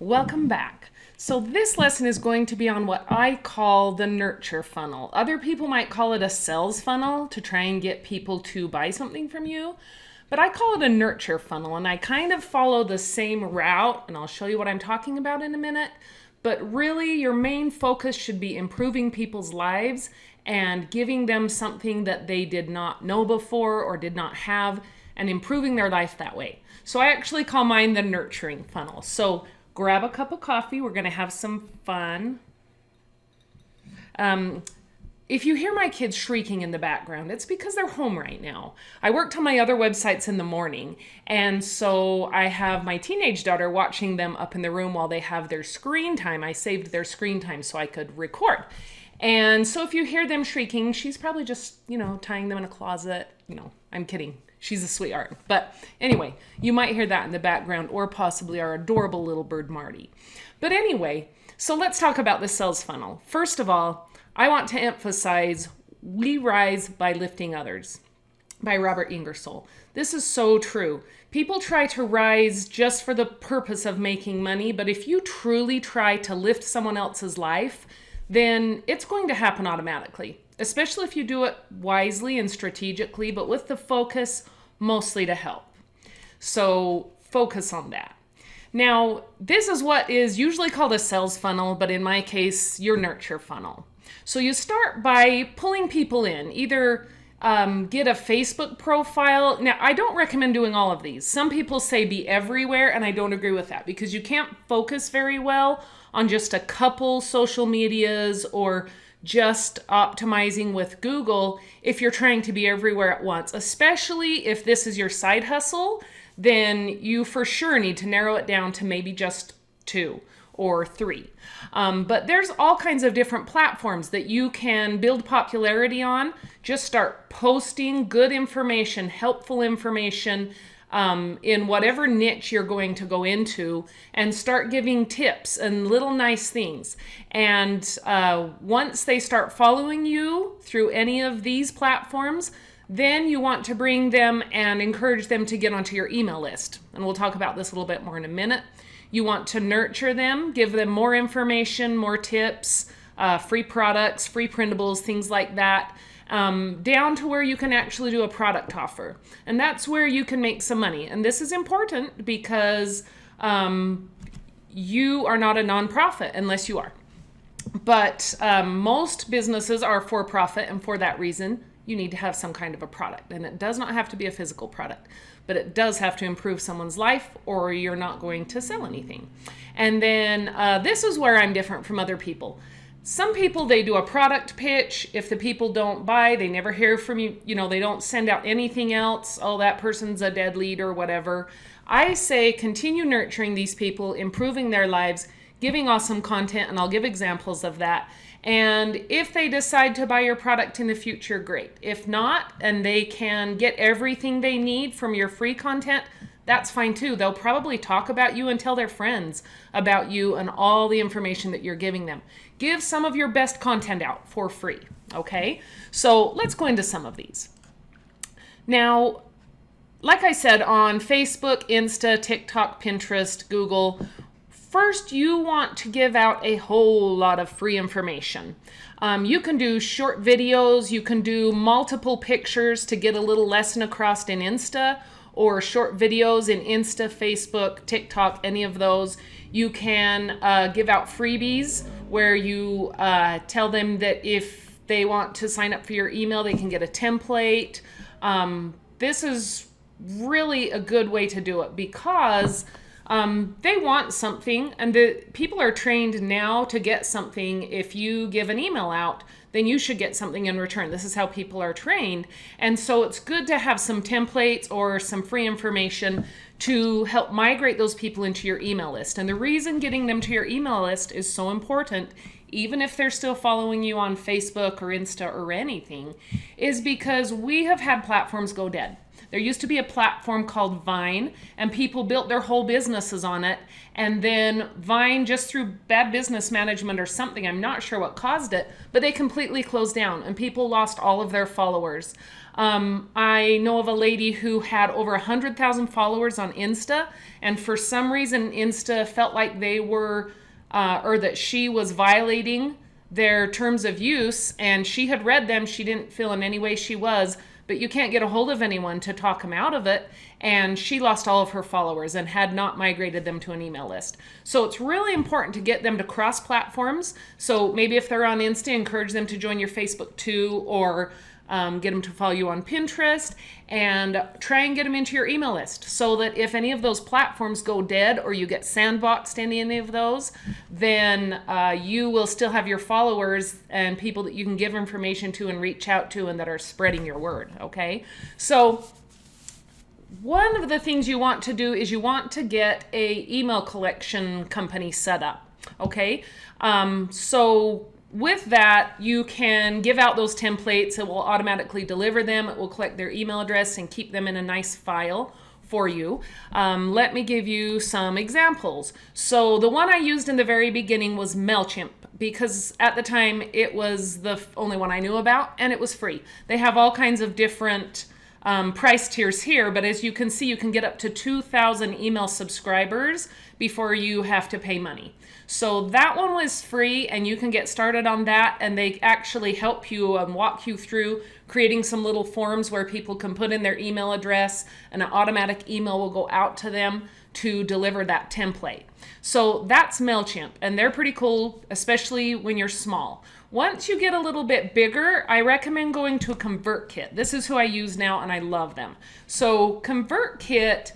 Welcome back. So this lesson is going to be on what I call the nurture funnel. Other people might call it a sales funnel to try and get people to buy something from you, but I call it a nurture funnel, and I kind of follow the same route, and I'll show you what I'm talking about in a minute. But really, your main focus should be improving people's lives and giving them something that they did not know before or did not have, and improving their life that way. So I actually call mine the nurturing funnel. So grab a cup of coffee. We're going to have some fun. If you hear my kids shrieking in the background, it's because they're home right now. I worked on my other websites in the morning, and so I have my teenage daughter watching them up in the room while they have their screen time. I saved their screen time so I could record. And so if you hear them shrieking, she's probably just, tying them in a closet. I'm kidding. She's a sweetheart. But anyway, you might hear that in the background, or possibly our adorable little bird, Marty. But anyway, so let's talk about the sales funnel. First of all, I want to emphasize We Rise by Lifting Others by Robert Ingersoll. This is so true. People try to rise just for the purpose of making money, but if you truly try to lift someone else's life, then it's going to happen automatically, especially if you do it wisely and strategically, but with the focus mostly to help. So focus on that. Now, this is what is usually called a sales funnel, but in my case, your nurture funnel. So you start by pulling people in, either get a Facebook profile. Now, I don't recommend doing all of these. Some people say be everywhere, and I don't agree with that because you can't focus very well on just a couple social medias or just optimizing with Google if you're trying to be everywhere at once, especially if this is your side hustle. Then you for sure need to narrow it down to maybe just 2 or 3. But there's all kinds of different platforms that you can build popularity on. Just start posting good information, helpful information in whatever niche you're going to go into, and start giving tips and little nice things. And once they start following you through any of these platforms, then you want to bring them and encourage them to get onto your email list. And we'll talk about this a little bit more in a minute. You want to nurture them, give them more information, more tips, free products, free printables, things like that, down to where you can actually do a product offer. And that's where you can make some money. And this is important because you are not a nonprofit unless you are. But most businesses are for profit, and for that reason, you need to have some kind of a product. And it does not have to be a physical product, but it does have to improve someone's life, or you're not going to sell anything. And then this is where I'm different from other people. Some people, they do a product pitch. If the people don't buy, they never hear from you. They don't send out anything else. Oh, that person's a dead lead or whatever. I say continue nurturing these people, improving their lives, giving awesome content, and I'll give examples of that. And if they decide to buy your product in the future, great. If not, and they can get everything they need from your free content, that's fine too. They'll probably talk about you and tell their friends about you and all the information that you're giving them. Give some of your best content out for free, okay? So let's go into some of these. Now, like I said, on Facebook, Insta, TikTok, Pinterest, Google, first, you want to give out a whole lot of free information. You can do short videos. You can do multiple pictures to get a little lesson across in Insta, or short videos in Insta, Facebook, TikTok, any of those. You can give out freebies where you tell them that if they want to sign up for your email, they can get a template. This is really a good way to do it because they want something, and the people are trained now to get something. If you give an email out, then you should get something in return. This is how people are trained. And so it's good to have some templates or some free information to help migrate those people into your email list. And the reason getting them to your email list is so important even if they're still following you on Facebook or Insta or anything, is because we have had platforms go dead. There used to be a platform called Vine, and people built their whole businesses on it. And then Vine, just through bad business management or something, I'm not sure what caused it, but they completely closed down and people lost all of their followers. I know of a lady who had over 100,000 followers on Insta, and for some reason Insta felt like they were, or that she was violating their terms of use, and she had read them. She didn't feel in any way she was, but you can't get a hold of anyone to talk them out of it. And she lost all of her followers and had not migrated them to an email list. So it's really important to get them to cross platforms. So maybe if they're on Insta, encourage them to join your Facebook too, or get them to follow you on Pinterest, and try and get them into your email list so that if any of those platforms go dead or you get sandboxed in any of those, then you will still have your followers and people that you can give information to and reach out to and that are spreading your word, okay? So one of the things you want to do is you want to get a email collection company set up, okay? So with that, you can give out those templates. It will automatically deliver them. It will collect their email address and keep them in a nice file for you. Let me give you some examples. So the one I used in the very beginning was MailChimp, because at the time it was the only one I knew about, and it was free. They have all kinds of different price tiers here, but as you can see, you can get up to 2,000 email subscribers before you have to pay money. So that one was free, and you can get started on that, and they actually help you and walk you through creating some little forms where people can put in their email address, and an automatic email will go out to them to deliver that template. So that's MailChimp, and they're pretty cool, especially when you're small. Once you get a little bit bigger, I recommend going to a ConvertKit. This is who I use now, and I love them. So ConvertKit,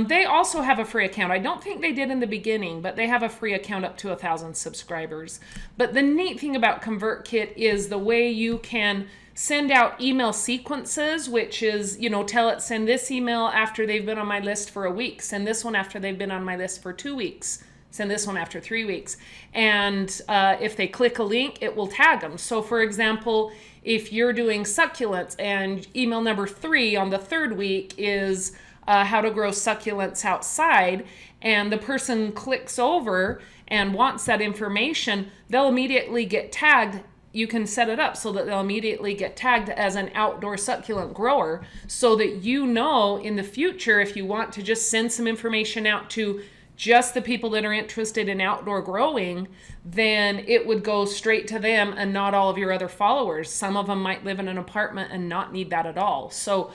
they also have a free account. I don't think they did in the beginning, but they have a free account up to 1,000 subscribers. But the neat thing about ConvertKit is the way you can send out email sequences, which is, tell it, send this email after they've been on my list for a week, send this one after they've been on my list for 2 weeks, send this one after 3 weeks. And if they click a link, it will tag them. So for example, if you're doing succulents and email number 3 on the 3rd week is how to grow succulents outside, and the person clicks over and wants that information, they'll immediately get tagged. You can set it up so that they'll immediately get tagged as an outdoor succulent grower, so that in the future, if you want to just send some information out to just the people that are interested in outdoor growing, then it would go straight to them and not all of your other followers. Some of them might live in an apartment and not need that at all. So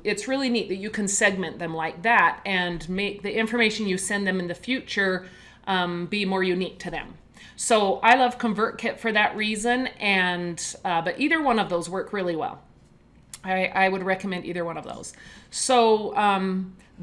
it's really neat that you can segment them like that and make the information you send them in the future be more unique to them. So I love ConvertKit for that reason, but either one of those work really well. I would recommend either one of those. So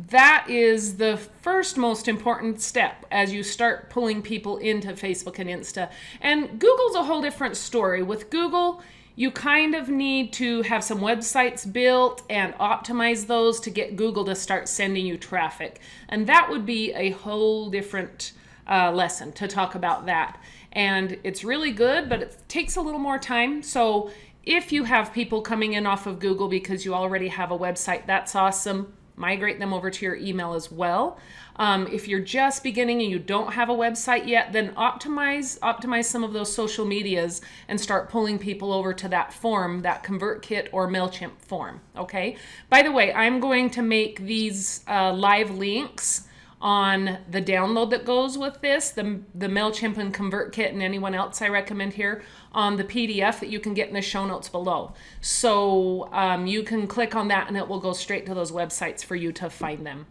that is the first most important step as you start pulling people into Facebook and Insta. And Google's a whole different story. With Google, you kind of need to have some websites built and optimize those to get Google to start sending you traffic. And that would be a whole different lesson to talk about that. And it's really good, but it takes a little more time. So if you have people coming in off of Google because you already have a website, that's awesome. Migrate them over to your email as well. If you're just beginning and you don't have a website yet, then optimize some of those social medias and start pulling people over to that form, that ConvertKit or MailChimp form, okay? By the way, I'm going to make these live links on the download that goes with this, the MailChimp and ConvertKit and anyone else I recommend here, on the PDF that you can get in the show notes below. So you can click on that and it will go straight to those websites for you to find them.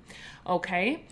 Okay.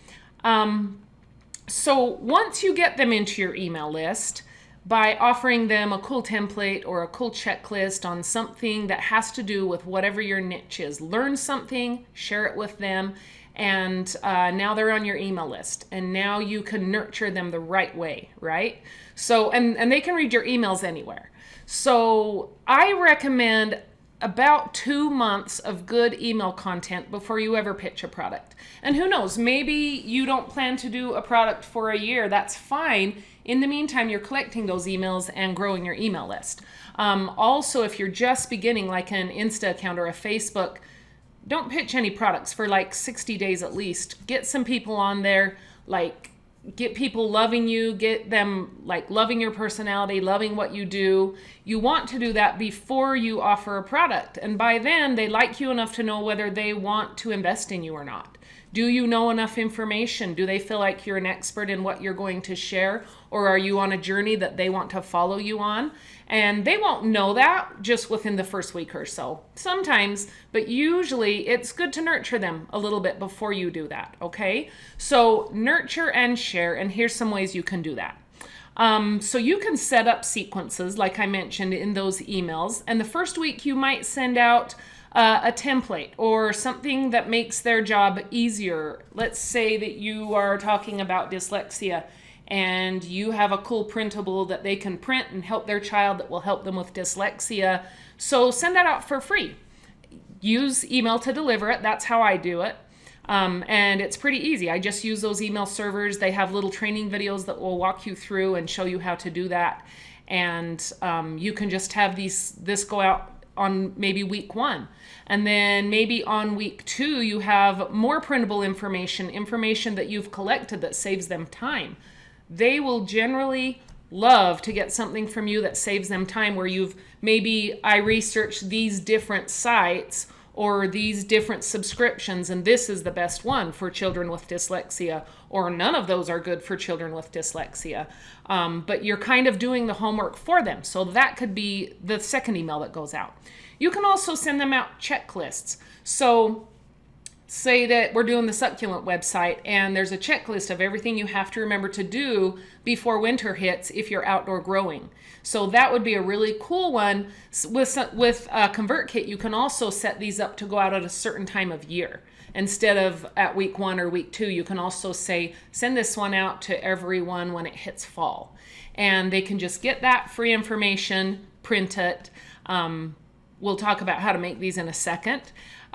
So once you get them into your email list, by offering them a cool template or a cool checklist on something that has to do with whatever your niche is, learn something, share it with them, and now they're on your email list, and now you can nurture them the right way, right? So, and they can read your emails anywhere. So I recommend about 2 months of good email content before you ever pitch a product. And who knows, maybe you don't plan to do a product for a year. That's fine. In the meantime, you're collecting those emails and growing your email list. Also, if you're just beginning, like an Insta account or a Facebook, don't pitch any products for like 60 days at least. Get some people on there, like get people loving you, get them like loving your personality, loving what you do. You want to do that before you offer a product. And by then they like you enough to know whether they want to invest in you or not. Do you know enough information? Do they feel like you're an expert in what you're going to share? Or are you on a journey that they want to follow you on? And they won't know that just within the first week or so. Sometimes, but usually it's good to nurture them a little bit before you do that, okay? So nurture and share, and here's some ways you can do that. So you can set up sequences, like I mentioned in those emails. And the first week you might send out a template or something that makes their job easier. Let's say that you are talking about dyslexia and you have a cool printable that they can print and help their child that will help them with dyslexia. So send that out for free. Use email to deliver it. That's how I do it. And it's pretty easy. I just use those email servers. They have little training videos that will walk you through and show you how to do that. And you can just have this go out on maybe week 1. And then maybe on week 2, you have more printable information that you've collected that saves them time. They will generally love to get something from you that saves them time, where I researched these different sites or these different subscriptions, and this is the best one for children with dyslexia, or none of those are good for children with dyslexia. But you're kind of doing the homework for them. So that could be the second email that goes out. You can also send them out checklists. So say that we're doing the succulent website and there's a checklist of everything you have to remember to do before winter hits if you're outdoor growing. So that would be a really cool one. With ConvertKit, you can also set these up to go out at a certain time of year. Instead of at week 1 or week 2, you can also say, send this one out to everyone when it hits fall. And they can just get that free information, print it. We'll talk about how to make these in a second.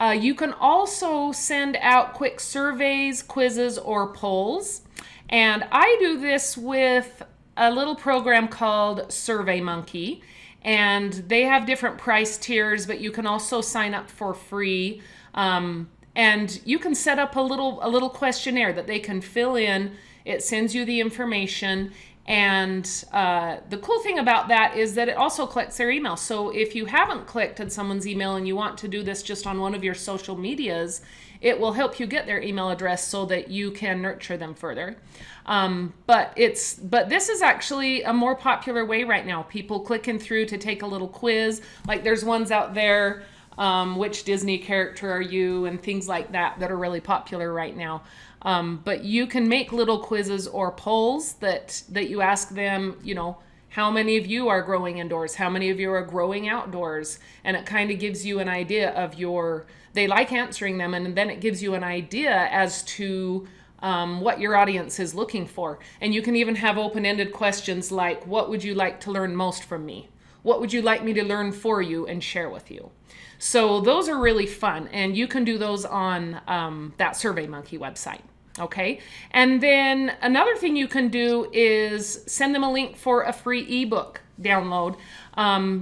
You can also send out quick surveys, quizzes, or polls. And I do this with a little program called SurveyMonkey. And they have different price tiers, but you can also sign up for free. And you can set up a little questionnaire that they can fill in. It sends you the information. And the cool thing about that is that it also collects their email. So if you haven't collected someone's email and you want to do this just on one of your social medias, it will help you get their email address so that you can nurture them further. But this is actually a more popular way right now. People clicking through to take a little quiz. Like there's ones out there, which Disney character are you, and things like that are really popular right now. But you can make little quizzes or polls that you ask them, how many of you are growing indoors? How many of you are growing outdoors? And it kind of gives you an idea of they like answering them, and then it gives you an idea as to what your audience is looking for. And you can even have open-ended questions like, what would you like to learn most from me? What would you like me to learn for you and share with you? So those are really fun, and you can do those on that SurveyMonkey website. Okay, and then another thing you can do is send them a link for a free ebook download.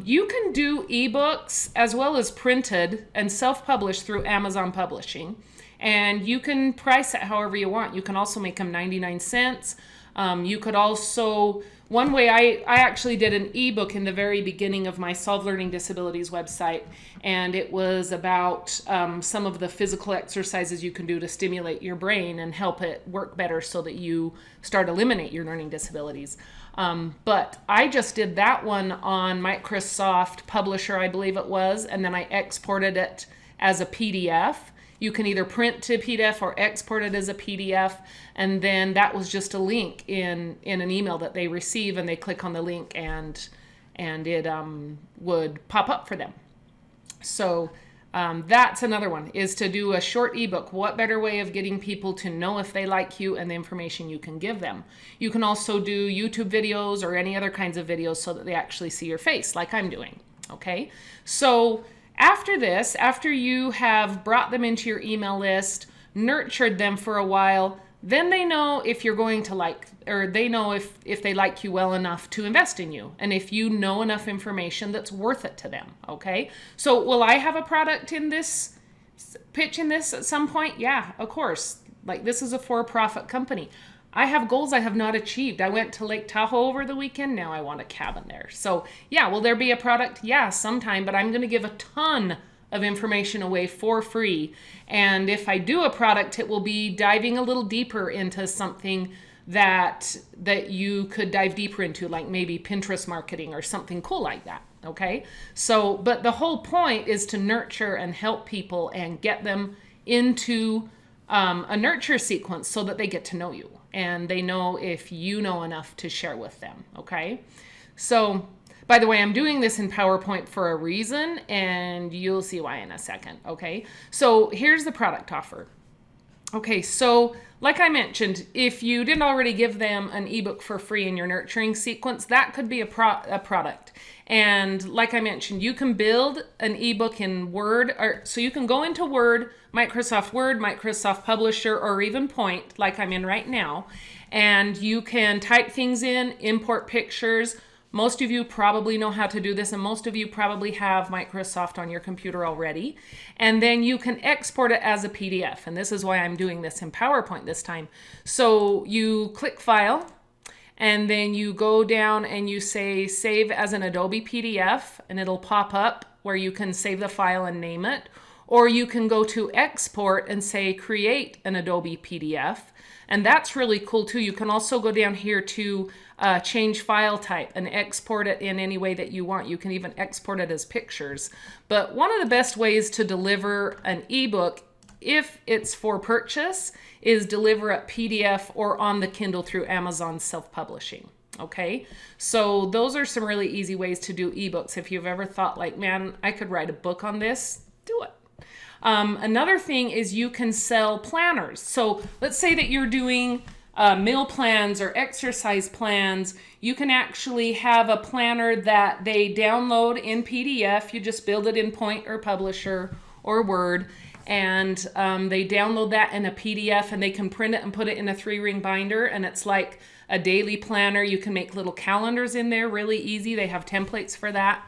You can do ebooks as well as printed and self-published through Amazon Publishing, and you can price it however you want. You can also make them 99 cents. You could also, one way I actually did an ebook in the very beginning of my Solve Learning Disabilities website, and it was about some of the physical exercises you can do to stimulate your brain and help it work better so that you start to eliminate your learning disabilities. But I just did that one on Microsoft Publisher, I believe it was, and then I exported it as a PDF. You can either print to PDF or export it as a PDF, and then that was just a link in an email that they receive, and they click on the link and it would pop up for them. So that's another one, is to do a short ebook. What better way of getting people to know if they like you and the information you can give them? You can also do YouTube videos or any other kinds of videos so that they actually see your face like I'm doing. Okay, so After this, after you have brought them into your email list, nurtured them for a while, then they know if you're going to like, or they know if they like you well enough to invest in you, and if you know enough information that's worth it to them, okay? So will I have a product in this, pitch in this at some point? Yeah, of course. Like, this is a for-profit company. I have goals I have not achieved. I went to Lake Tahoe over the weekend. Now I want a cabin there. So yeah, will there be a product? Yeah, sometime, but I'm going to give a ton of information away for free. And if I do a product, it will be diving a little deeper into something that you could dive deeper into, like maybe Pinterest marketing or something cool like that. Okay. So, but the whole point is to nurture and help people and get them into a nurture sequence so that they get to know you and they know if you know enough to share with them. Okay. So, by the way, I'm doing this in PowerPoint for a reason, and you'll see why in a second, okay? So here's the product offer. Okay, so like I mentioned, if you didn't already give them an ebook for free in your nurturing sequence, that could be a product. And like I mentioned, you can build an ebook in Word, so you can go into Word, Microsoft Publisher, or even Point, like I'm in right now, and you can type things in, import pictures. Most of you probably know how to do this, and most of you probably have Microsoft on your computer already. And then you can export it as a PDF, and this is why I'm doing this in PowerPoint this time. So you click File, and then you go down and you say Save as an Adobe PDF, and it'll pop up where you can save the file and name it. Or you can go to Export and say Create an Adobe PDF. And that's really cool too. You can also go down here to change file type and export it in any way that you want. You can even export it as pictures. But one of the best ways to deliver an ebook, if it's for purchase, is deliver a PDF or on the Kindle through Amazon self-publishing. Okay, so those are some really easy ways to do ebooks. If you've ever thought like, man, I could write a book on this, do it. Another thing is you can sell planners. So let's say that you're doing meal plans or exercise plans. You can actually have a planner that they download in PDF. You just build it in Point or Publisher or Word, and they download that in a PDF, and they can print it and put it in a 3-ring binder, and it's like a daily planner. You can make little calendars in there really easy. They have templates for that.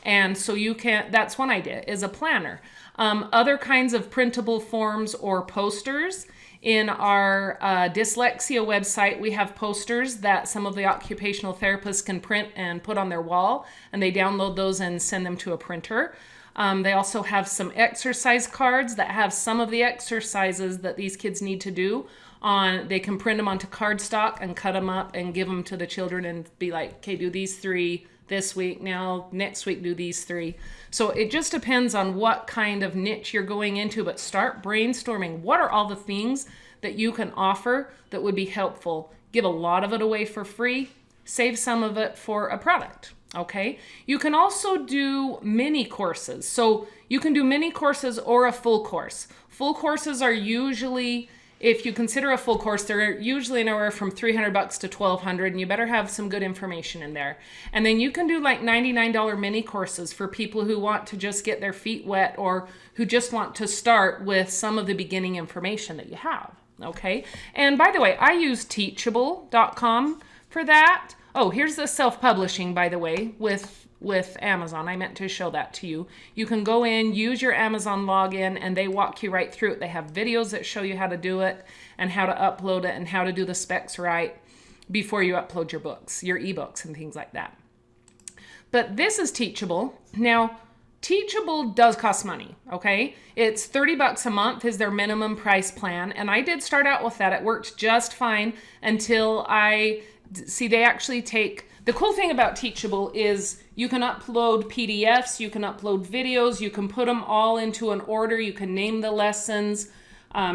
And so you can, that's one idea, is a planner. Other kinds of printable forms or posters. In our dyslexia website, we have posters that some of the occupational therapists can print and put on their wall, and they download those and send them to a printer. They also have some exercise cards that have some of the exercises that these kids need to do. They can print them onto cardstock and cut them up and give them to the children and be like, okay, do these 3 this week, now next week do these 3. So it just depends on what kind of niche you're going into, but start brainstorming. What are all the things that you can offer that would be helpful? Give a lot of it away for free, save some of it for a product, okay? You can also do mini courses. So you can do mini courses or a full course. Full courses are usually, if you consider a full course, they're usually anywhere from $300 to $1,200, and you better have some good information in there. And then you can do like $99 mini courses for people who want to just get their feet wet or who just want to start with some of the beginning information that you have, okay? And by the way, I use Teachable.com for that. Oh, here's the self-publishing, by the way, with Amazon. I meant to show that to you. You can go in, use your Amazon login, and they walk you right through it. They have videos that show you how to do it and how to upload it and how to do the specs right before you upload your books, your ebooks and things like that. But this is Teachable. Now, Teachable does cost money, okay? It's $30 a month is their minimum price plan, and I did start out with that. It worked just fine until they actually take. The cool thing about Teachable is you can upload PDFs, you can upload videos, you can put them all into an order, you can name the lessons,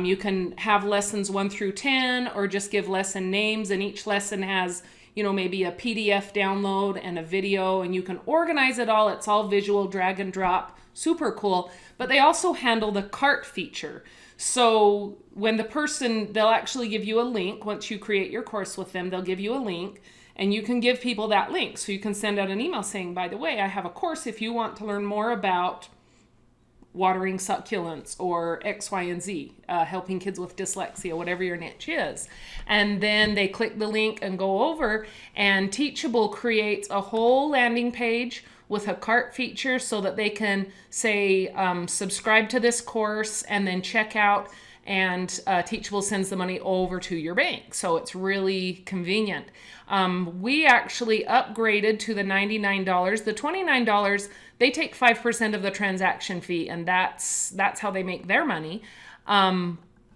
you can have lessons 1 through 10 or just give lesson names, and each lesson has, maybe a PDF download and a video, and you can organize it all. It's all visual, drag and drop, super cool. But they also handle the cart feature. So when they'll actually give you a link. Once you create your course with them, they'll give you a link. And you can give people that link. So you can send out an email saying, by the way, I have a course if you want to learn more about watering succulents or X, Y, and Z, helping kids with dyslexia, whatever your niche is. And then they click the link and go over, and Teachable creates a whole landing page with a cart feature so that they can say, subscribe to this course and then check out, and Teachable sends the money over to your bank. So it's really convenient. We actually upgraded to the $99. The $29, they take 5% of the transaction fee, and that's how they make their money.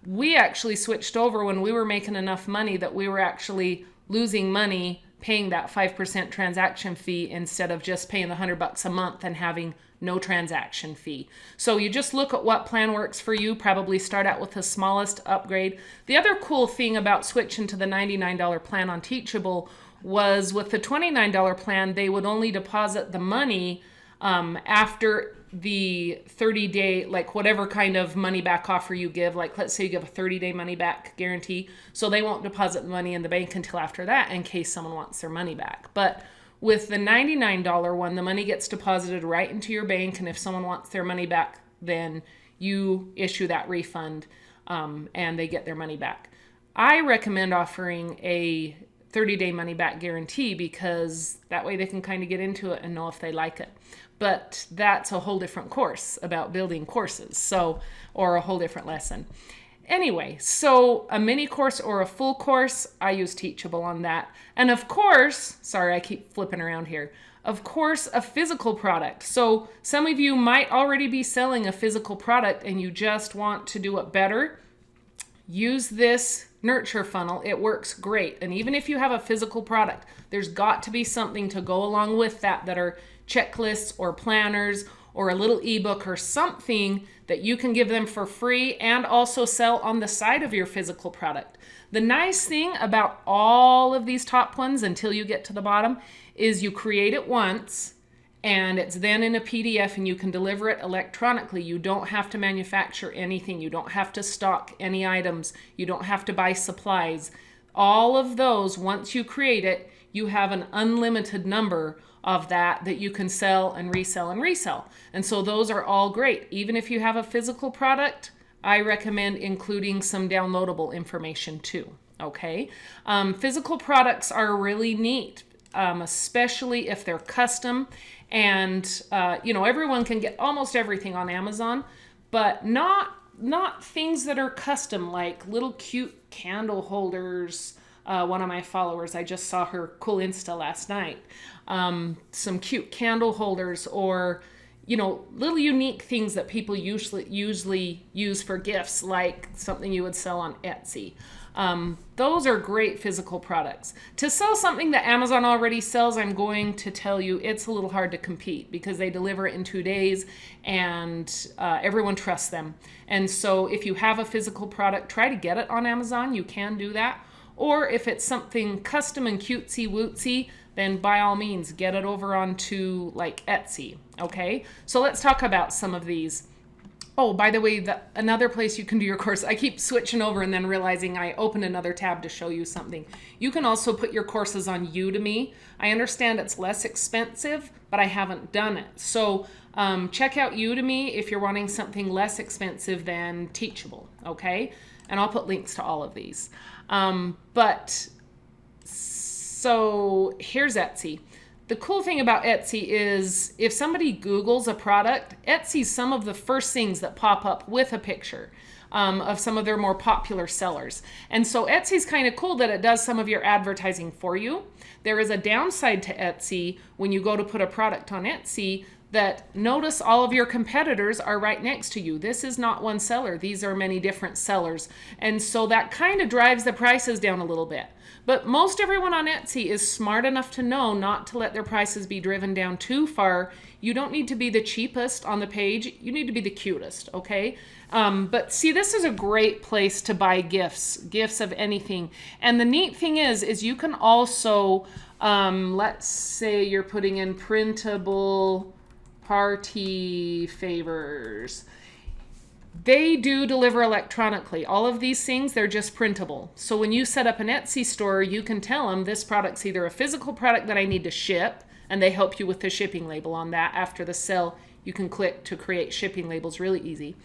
We actually switched over when we were making enough money that we were actually losing money paying that 5% transaction fee instead of just paying the $100 a month and having no transaction fee. So you just look at what plan works for you. Probably start out with the smallest upgrade. The other cool thing about switching to the $99 plan on Teachable was with the $29 plan, they would only deposit the money after the 30-day, like whatever kind of money back offer you give. Like let's say you give a 30-day money back guarantee. So they won't deposit the money in the bank until after that in case someone wants their money back. But with the $99 one, the money gets deposited right into your bank, and if someone wants their money back, then you issue that refund, and they get their money back. I recommend offering a 30-day money back guarantee because that way they can kind of get into it and know if they like it. But that's a whole different course about building courses, or a whole different lesson. Anyway, so a mini course or a full course, I use Teachable on that. And of course, sorry, I keep flipping around here. Of course, a physical product. So some of you might already be selling a physical product and you just want to do it better. Use this nurture funnel. It works great. And even if you have a physical product, there's got to be something to go along with that are checklists or planners or a little ebook or something that you can give them for free and also sell on the side of your physical product. The nice thing about all of these top ones until you get to the bottom is you create it once and it's then in a PDF and you can deliver it electronically. You don't have to manufacture anything. You don't have to stock any items. You don't have to buy supplies. All of those, once you create it, you have an unlimited number of that you can sell and resell and resell. And so those are all great. Even if you have a physical product, I recommend including some downloadable information too, okay? Physical products are really neat, especially if they're custom. And, everyone can get almost everything on Amazon, but not things that are custom, like little cute candle holders. One of my followers, I just saw her cool Insta last night. Some cute candle holders or, little unique things that people usually use for gifts, like something you would sell on Etsy. Those are great physical products. To sell something that Amazon already sells, I'm going to tell you it's a little hard to compete because they deliver it in 2 days and everyone trusts them. And so if you have a physical product, try to get it on Amazon. You can do that. Or if it's something custom and cutesy wootsy, then by all means, get it over onto like Etsy, okay? So let's talk about some of these. Oh, by the way, another place you can do your course, I keep switching over and then realizing I opened another tab to show you something. You can also put your courses on Udemy. I understand it's less expensive, but I haven't done it. So check out Udemy if you're wanting something less expensive than Teachable, okay? And I'll put links to all of these. So here's Etsy. The cool thing about Etsy is if somebody Googles a product, Etsy's some of the first things that pop up with a picture of some of their more popular sellers. And so Etsy's kind of cool that it does some of your advertising for you. There is a downside to Etsy when you go to put a product on Etsy that notice all of your competitors are right next to you. This is not one seller. These are many different sellers. And so that kind of drives the prices down a little bit. But most everyone on Etsy is smart enough to know not to let their prices be driven down too far. You don't need to be the cheapest on the page. You need to be the cutest, okay? But see, this is a great place to buy gifts of anything. And the neat thing is you can also, let's say you're putting in printable party favors. They do deliver electronically. All of these things, they're just printable. So when you set up an Etsy store, you can tell them this product's either a physical product that I need to ship, and they help you with the shipping label on that. After the sale, you can click to create shipping labels, really easy.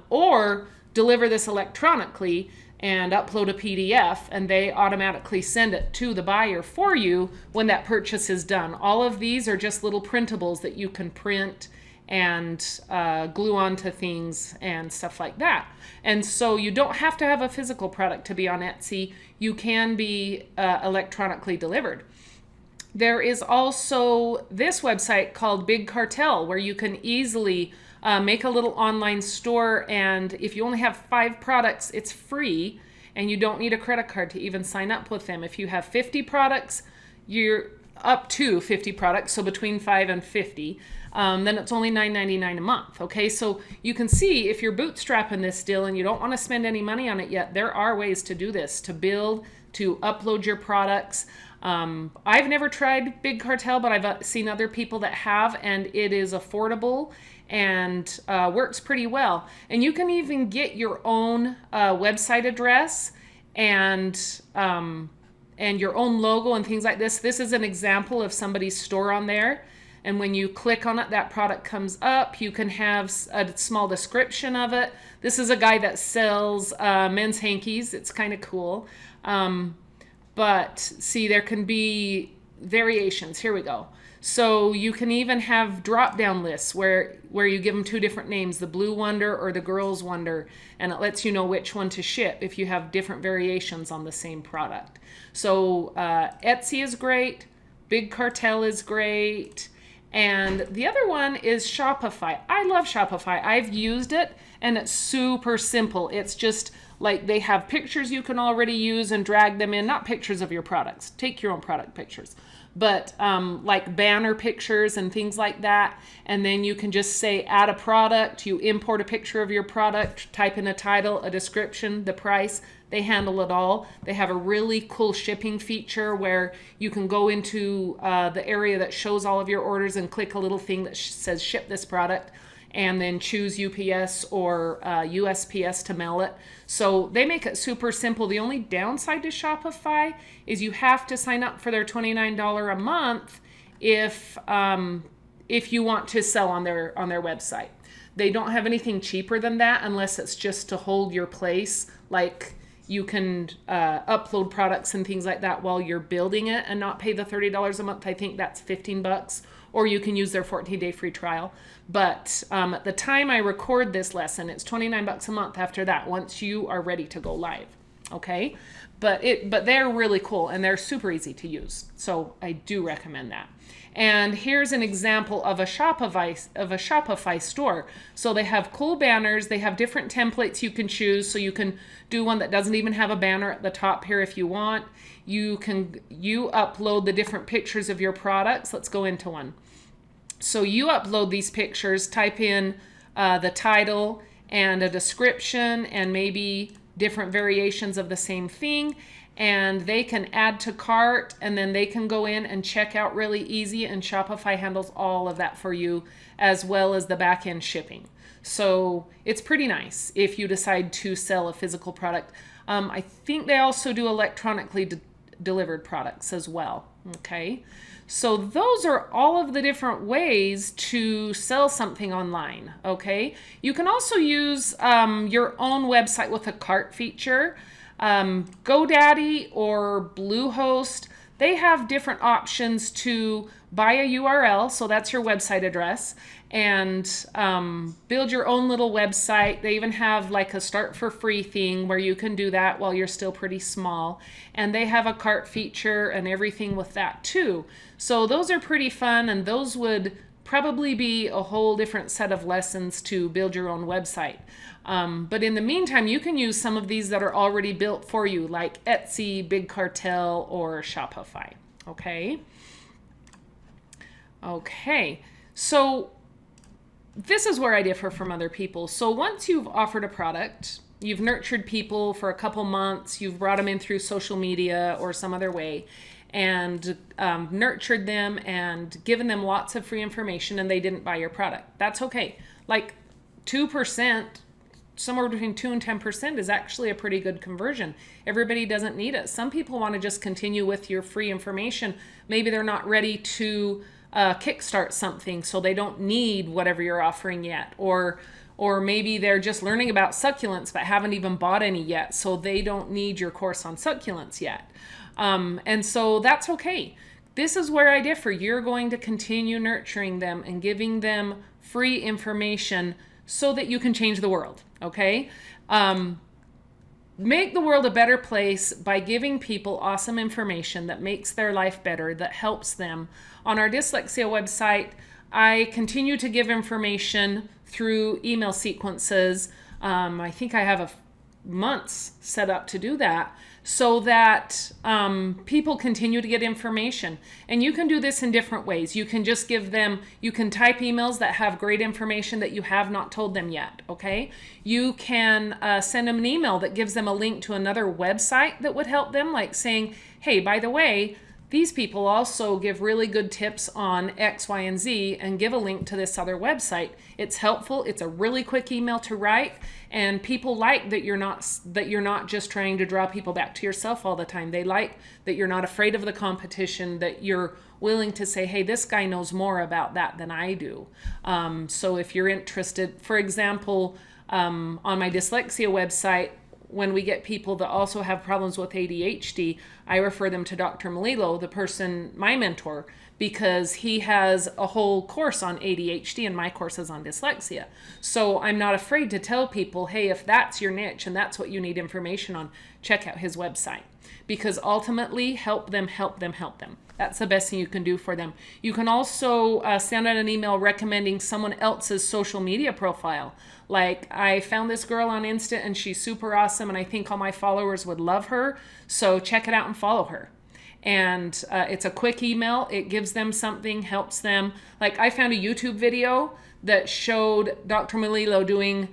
Or deliver this electronically and upload a PDF, and they automatically send it to the buyer for you when that purchase is done. All of these are just little printables that you can print and glue onto things and stuff like that. And so you don't have to have a physical product to be on Etsy. You can be electronically delivered. There is also this website called Big Cartel, where you can easily make a little online store, and if you only have 5 products, it's free, and you don't need a credit card to even sign up with them. If you have 50 products, you're up to 50 products, so between 5 and 50, then it's only $9.99 a month. Okay, so you can see if you're bootstrapping this deal and you don't want to spend any money on it yet, there are ways to do this, to build, to upload your products. I've never tried Big Cartel, but I've seen other people that have, and it is affordable and works pretty well. And you can even get your own website address and your own logo and things like this. This is an example of somebody's store on there. And when you click on it, that product comes up. You can have a small description of it. This is a guy that sells men's hankies. It's kind of cool. But see, there can be variations. Here we go. So you can even have drop-down lists where you give them 2 different names, the Blue Wonder or the Girls Wonder, and it lets you know which one to ship if you have different variations on the same product. So Etsy is great, Big Cartel is great, and the other one is Shopify. I love Shopify. I've used it, and it's super simple. It's just like they have pictures you can already use and drag them in, not pictures of your products. Take your own product pictures. But like banner pictures and things like that. And then you can just say add a product, you import a picture of your product, type in a title, a description, the price. They handle it all. They have a really cool shipping feature where you can go into the area that shows all of your orders and click a little thing that says ship this product, and then choose UPS or USPS to mail it. So they make it super simple. The only downside to Shopify is you have to sign up for their $29 a month if you want to sell on their website. They don't have anything cheaper than that unless it's just to hold your place. Like you can upload products and things like that while you're building it and not pay the $30 a month. I think that's $15. Or you can use their 14-day free trial. But at the time I record this lesson, it's $29 a month after that, once you are ready to go live, okay? But they're really cool, and they're super easy to use. So I do recommend that. And here's an example of a Shopify store. So they have cool banners. They have different templates you can choose. So you can do one that doesn't even have a banner at the top here if you want. You upload the different pictures of your products. Let's go into one. So you upload these pictures, type in the title and a description and maybe different variations of the same thing, and they can add to cart, and then they can go in and check out really easy, and Shopify handles all of that for you as well as the back end shipping. So it's pretty nice if you decide to sell a physical product. I think they also do electronically delivered products as well. Okay, so those are all of the different ways to sell something online. Okay, you can also use your own website with a cart feature. GoDaddy or Bluehost, they have different options to buy a URL, so that's your website address, and build your own little website. They even have like a start for free thing where you can do that while you're still pretty small, and they have a cart feature and everything with that too. So those are pretty fun, and those would probably be a whole different set of lessons to build your own website. But in the meantime, you can use some of these that are already built for you, like Etsy, Big Cartel, or Shopify. Okay, so this is where I differ from other people. So once you've offered a product, you've nurtured people for a couple months, you've brought them in through social media or some other way, and nurtured them and given them lots of free information, and they didn't buy your product. That's okay. Like 2%, somewhere between 2 and 10% is actually a pretty good conversion. Everybody doesn't need it. Some people want to just continue with your free information. Maybe they're not ready to kickstart something, so they don't need whatever you're offering yet. Or maybe they're just learning about succulents but haven't even bought any yet, so they don't need your course on succulents yet. And so that's okay. This is where I differ. You're going to continue nurturing them and giving them free information so that you can change the world, okay? Make the world a better place by giving people awesome information that makes their life better, that helps them. On our dyslexia website, I continue to give information through email sequences. I think I have months set up to do that, so that people continue to get information. And you can do this in different ways. You can just give them, you can type emails that have great information that you have not told them yet, okay? You can send them an email that gives them a link to another website that would help them, like saying, hey, by the way, these people also give really good tips on X, Y, and Z, and give a link to this other website. It's helpful. It's a really quick email to write, and people like that you're not just trying to draw people back to yourself all the time. They like that you're not afraid of the competition, that you're willing to say, hey, this guy knows more about that than I do. So if you're interested, for example, on my dyslexia website, when we get people that also have problems with ADHD, I refer them to Dr. Melillo, the person, my mentor, because he has a whole course on ADHD and my course is on dyslexia. So I'm not afraid to tell people, hey, if that's your niche and that's what you need information on, check out his website. Because ultimately, help them. That's the best thing you can do for them. You can also send out an email recommending someone else's social media profile. Like, I found this girl on Insta and she's super awesome and I think all my followers would love her. So check it out and follow her. And it's a quick email. It gives them something, helps them. Like, I found a YouTube video that showed Dr. Melillo doing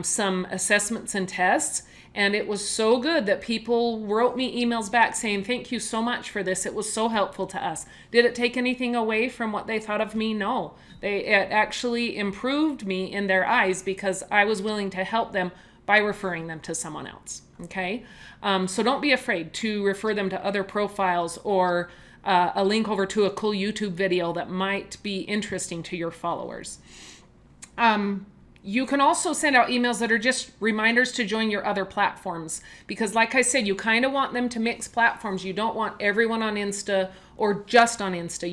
some assessments and tests. And it was so good that people wrote me emails back saying, thank you so much for this. It was so helpful to us. Did it take anything away from what they thought of me? No. It actually improved me in their eyes because I was willing to help them by referring them to someone else. Okay? So don't be afraid to refer them to other profiles or a link over to a cool YouTube video that might be interesting to your followers. You can also send out emails that are just reminders to join your other platforms. Because like I said, you kind of want them to mix platforms. You don't want everyone on Insta or just on Insta.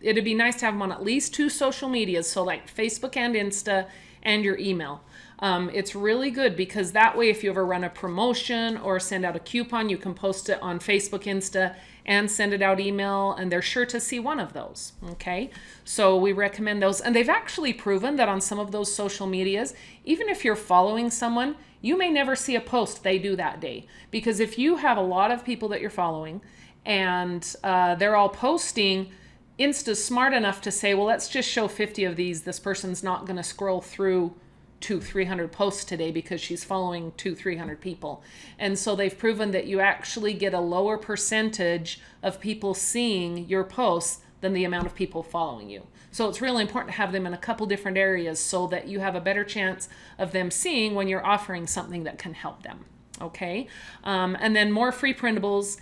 It'd be nice to have them on at least 2 social medias. So like Facebook and Insta and your email. It's really good because that way if you ever run a promotion or send out a coupon, you can post it on Facebook, Insta, and send it out email, and they're sure to see one of those, okay? So we recommend those. And they've actually proven that on some of those social medias, even if you're following someone, you may never see a post they do that day. Because if you have a lot of people that you're following and they're all posting, Insta's smart enough to say, well, let's just show 50 of these. This person's not going to scroll through 200-300 posts today because she's following 200-300 people. And so they've proven that you actually get a lower percentage of people seeing your posts than the amount of people following you. So it's really important to have them in a couple different areas so that you have a better chance of them seeing when you're offering something that can help them. Okay. And then more free printables.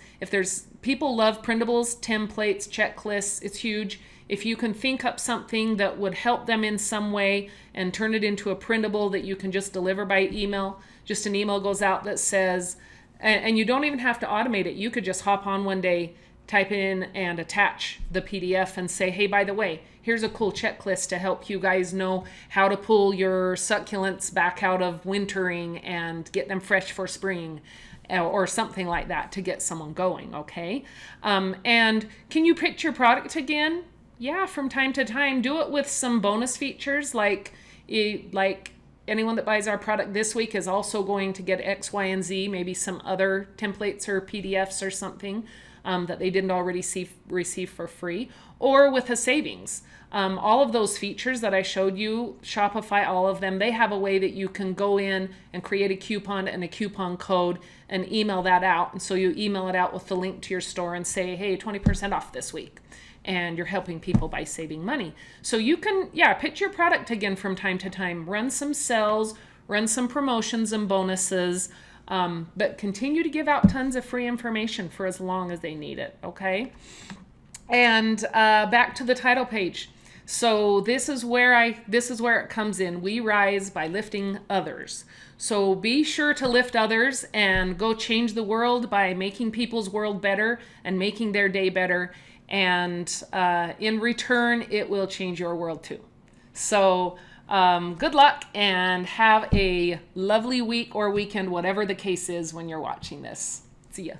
People love printables, templates, checklists. It's huge. If you can think up something that would help them in some way and turn it into a printable that you can just deliver by email, just an email goes out that says, and you don't even have to automate it. You could just hop on one day, type in and attach the PDF and say, hey, by the way, here's a cool checklist to help you guys know how to pull your succulents back out of wintering and get them fresh for spring, or something like that to get someone going, okay? And can you pitch your product again? Yeah, from time to time. Do it with some bonus features like anyone that buys our product this week is also going to get X, Y, and Z, maybe some other templates or PDFs or something that they didn't already receive for free, or with a savings. All of those features that I showed you, Shopify, all of them, they have a way that you can go in and create a coupon and a coupon code and email that out. And so you email it out with the link to your store and say, hey, 20% off this week. And you're helping people by saving money. So you can, pitch your product again from time to time. Run some cells, run some promotions and bonuses, but continue to give out tons of free information for as long as they need it, okay? And back to the title page. So this is where it comes in. We rise by lifting others. So be sure to lift others and go change the world by making people's world better and making their day better. And in return, it will change your world too. So good luck and have a lovely week or weekend, whatever the case is when you're watching this. See ya.